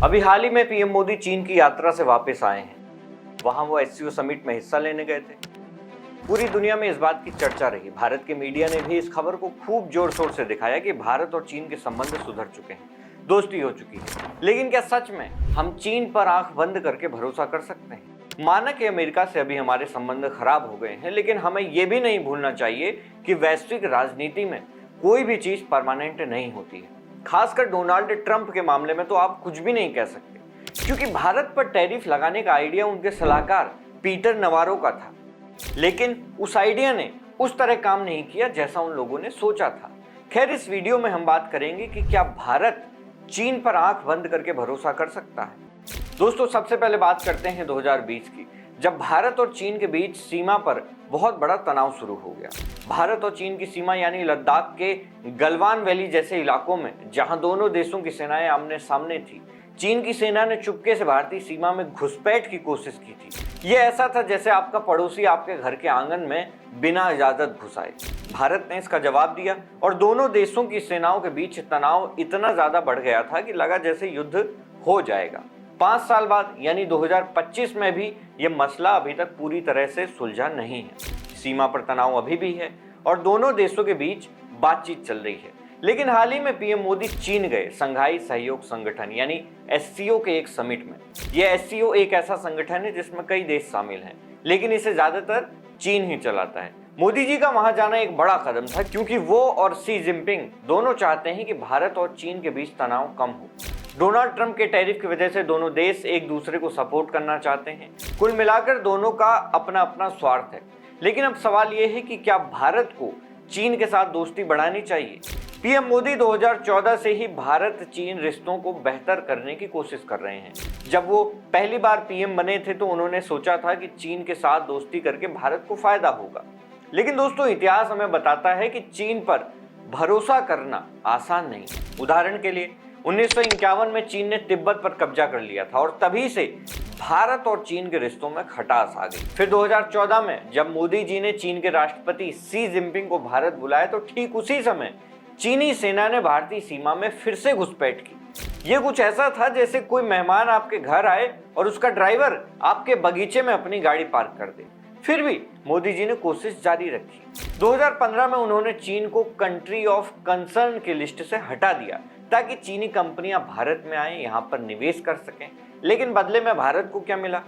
अभी हाल ही में पीएम मोदी चीन की यात्रा से वापस आए हैं। वहां वो एससीओ समिट में हिस्सा लेने गए थे। पूरी दुनिया में इस बात की चर्चा रही। भारत के मीडिया ने भी इस खबर को खूब जोर शोर से दिखाया कि भारत और चीन के संबंध सुधर चुके हैं, दोस्ती हो चुकी है। लेकिन क्या सच में हम चीन पर आंख बंद करके भरोसा कर सकते हैं? माना कि अमेरिका से अभी हमारे संबंध खराब हो गए हैं, लेकिन हमें यह भी नहीं भूलना चाहिए कि वैश्विक राजनीति में कोई भी चीज परमानेंट नहीं होती है। खासकर डोनाल्ड ट्रंप के मामले में तो आप कुछ भी नहीं कह सकते, क्योंकि भारत पर टैरिफ लगाने का आइडिया उनके सलाहकार पीटर नवारो का था। लेकिन उस आइडिया ने उस तरह काम नहीं किया जैसा उन लोगों ने सोचा था। खैर, इस वीडियो में हम बात करेंगे कि क्या भारत चीन पर आंख बंद करके भरोसा कर सकता है। दोस्तों, सबसे पहले बात करते हैं 2020 की, जब भारत और चीन के बीच सीमा पर बहुत बड़ा तनाव शुरू हो गया। भारत और चीन की सीमा यानी लद्दाख के गलवान वैली जैसे इलाकों में जहां दोनों देशों की सेनाएं आमने सामने थी, चीन की सेना ने चुपके से भारतीय सीमा में घुसपैठ की कोशिश की थी। यह ऐसा था जैसे आपका पड़ोसी आपके घर के आंगन में बिना इजाजत घुस आए। भारत ने इसका जवाब दिया और दोनों देशों की सेनाओं के बीच तनाव इतना ज्यादा बढ़ गया था कि लगा जैसे युद्ध हो जाएगा। 5 साल बाद यानी 2025 में भी यह मसला अभी तक पूरी तरह से सुलझा नहीं है। सीमा पर तनाव अभी भी है और दोनों देशों के बीच बातचीत चल रही है। लेकिन हाल ही में पीएम मोदी चीन गए संघाई सहयोग संगठन यानी एससीओ के एक समिट में। यह एससीओ एक ऐसा संगठन है जिसमें कई देश शामिल हैं, लेकिन इसे ज्यादातर चीन ही चलाता है। मोदी जी का वहां जाना एक बड़ा कदम था, क्योंकि वो और शी जिनपिंग दोनों चाहते हैं कि भारत और चीन के बीच तनाव कम हो। डोनाल्ड ट्रंप के टैरिफ की वजह से दोनों देश एक दूसरे को सपोर्ट करना चाहते हैं। कुल मिलाकर दोनों का अपना अपना स्वार्थ है। लेकिन अब सवाल यह है कि क्या भारत को चीन के साथ दोस्ती बढ़ानी चाहिए? पीएम मोदी 2014 से ही भारत चीन रिश्तों को बेहतर करने की कोशिश कर रहे हैं। जब वो पहली बार पीएम बने थे तो उन्होंने सोचा था कि चीन के साथ दोस्ती करके भारत को फायदा होगा। लेकिन दोस्तों, इतिहास हमें बताता है कि चीन पर भरोसा करना आसान नहीं। उदाहरण के लिए 1951 में चीन ने तिब्बत पर कब्जा कर लिया था और तभी से भारत और चीन के रिश्तों में खटास आ गई। फिर 2014 में जब मोदी जी ने चीन के राष्ट्रपति शी जिनपिंग को भारत बुलाया तो ठीक उसी समय चीनी सेना ने भारतीय सीमा में फिर से घुसपैठ की। ये कुछ ऐसा था जैसे कोई मेहमान आपके घर आए और उसका ड्राइवर आपके बगीचे में अपनी गाड़ी पार्क कर दे। फिर भी मोदी जी ने कोशिश जारी रखी। 2015 में उन्होंने चीन को कंट्री ऑफ कंसर्न की लिस्ट से हटा दिया ताकि चीनी कंपनियां भारत में आए, यहां पर निवेश कर सकें। लेकिन बदले में भारत को क्या मिला?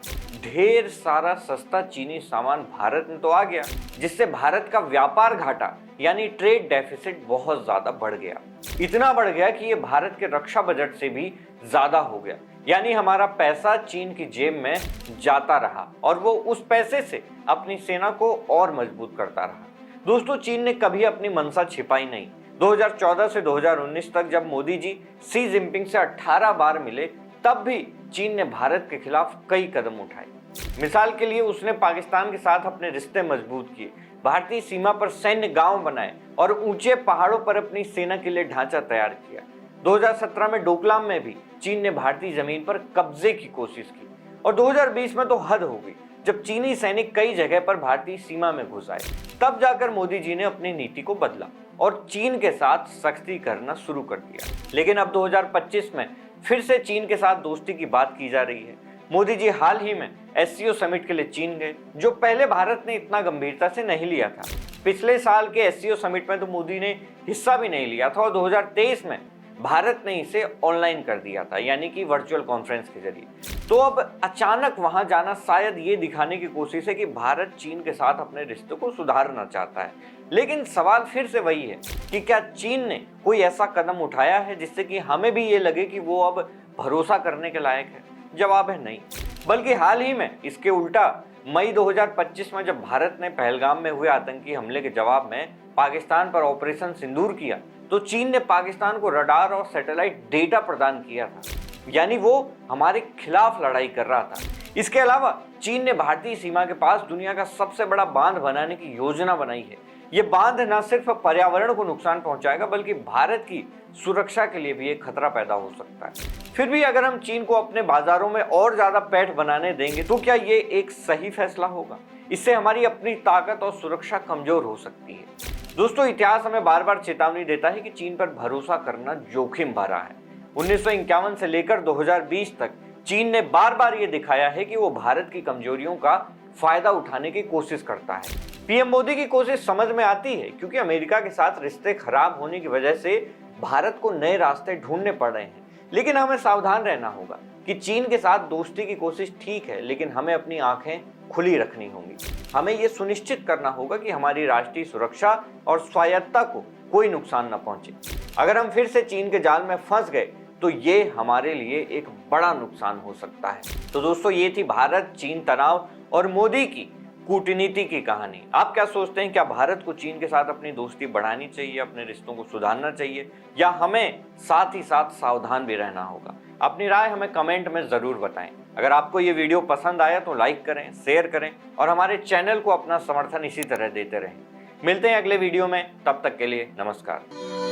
ढेर सारा सस्ता चीनी सामान भारत में तो आ गया, जिससे भारत का व्यापार घाटा यानी ट्रेड डेफिसिट बहुत ज्यादा बढ़ गया। इतना बढ़ गया कि ये भारत के रक्षा बजट से भी ज्यादा हो गया। यानी हमारा पैसा चीन की जेब में जाता रहा और वो उस पैसे से अपनी सेना को और मजबूत करता रहा। दोस्तों, चीन ने कभी अपनी मंशा छिपाई नहीं। 2014 से 2019 तक जब मोदी जी शी जिनपिंग से 18 बार मिले, तब भी चीन ने भारत के खिलाफ कई कदम उठाए। मिसाल के लिए उसने पाकिस्तान के साथ अपने रिश्ते मजबूत किए, भारतीय सीमा पर सैन्य गांव बनाए और ऊंचे पहाड़ों पर अपनी सेना के लिए ढांचा तैयार किया। 2017 में डोकलाम में भी चीन ने भारतीय जमीन पर कब्जे की कोशिश की और 2020 में तो हद हो गई जब चीनी सैनिक कई जगह पर भारतीय सीमा में घुस आए। तब जाकर मोदी जी ने अपनी नीति को बदला और चीन के साथ सख्ती करना शुरू कर दिया। लेकिन अब 2025 में फिर से चीन के साथ दोस्ती की बात की जा रही है। मोदी जी हाल ही में एससीओ समिट के लिए चीन गए, जो पहले भारत ने इतना गंभीरता से नहीं लिया था। पिछले साल के एससीओ समिट में तो मोदी ने हिस्सा भी नहीं लिया था और 2023 में भारत ने इसे ऑनलाइन कर दिया था, यानी कि वर्चुअल कॉन्फ्रेंस के जरिए। तो अब अचानक वहां जाना शायद ये दिखाने की कोशिश है कि भारत चीन के साथ अपने रिश्तों को सुधारना चाहता है। लेकिन सवाल फिर से वही है कि क्या चीन ने कोई ऐसा कदम उठाया है जिससे कि हमें भी ये लगे कि वो अब भरोसा करने के लायक है? जवाब है नहीं। बल्कि हाल ही में इसके उल्टा मई 2025 में जब भारत ने पहलगाम में हुए आतंकी हमले के जवाब में पाकिस्तान पर ऑपरेशन सिंदूर किया, तो चीन ने पाकिस्तान को रडार और सैटेलाइट डेटा प्रदान किया था, यानी वो हमारे खिलाफ लड़ाई कर रहा था। इसके अलावा चीन ने भारतीय सीमा के पास दुनिया का सबसे बड़ा बांध बनाने की योजना बनाई है। ये बांध न सिर्फ पर्यावरण को नुकसान पहुंचाएगा बल्कि भारत की सुरक्षा के लिए भी एक खतरा पैदा हो सकता है। फिर भी अगर हम चीन को अपने बाजारों में और ज्यादा पैठ बनाने देंगे तो क्या ये एक सही फैसला होगा? इससे हमारी अपनी ताकत और सुरक्षा कमजोर हो सकती है। दोस्तों, इतिहास हमें बार बार चेतावनी देता है कि चीन पर भरोसा करना जोखिम भरा है। 1951 से लेकर 2020 तक चीन ने बार बार ये दिखाया है कि वो भारत की कमजोरियों का फायदा उठाने की कोशिश करता है। पीएम मोदी की कोशिश समझ में आती है क्योंकि अमेरिका के साथ रिश्ते खराब होने की वजह से भारत को नए रास्ते ढूंढने पड़ रहे हैं। लेकिन हमें सावधान रहना होगा कि चीन के साथ दोस्ती की कोशिश ठीक है, लेकिन हमें अपनी आंखें खुली रखनी होंगी। हमें यह सुनिश्चित करना होगा कि हमारी राष्ट्रीय सुरक्षा और स्वायत्तता को कोई नुकसान न पहुंचे। अगर हम फिर से चीन के जाल में फंस गए तो ये हमारे लिए एक बड़ा नुकसान हो सकता है। तो दोस्तों, ये थी भारत चीन तनाव और मोदी की कूटनीति की कहानी। आप क्या सोचते हैं? क्या भारत को चीन के साथ अपनी दोस्ती बढ़ानी चाहिए, अपने रिश्तों को सुधारना चाहिए, या हमें साथ ही साथ सावधान भी रहना होगा? अपनी राय हमें कमेंट में जरूर बताएं। अगर आपको ये वीडियो पसंद आया तो लाइक करें, शेयर करें और हमारे चैनल को अपना समर्थन इसी तरह देते रहें। मिलते हैं अगले वीडियो में, तब तक के लिए नमस्कार।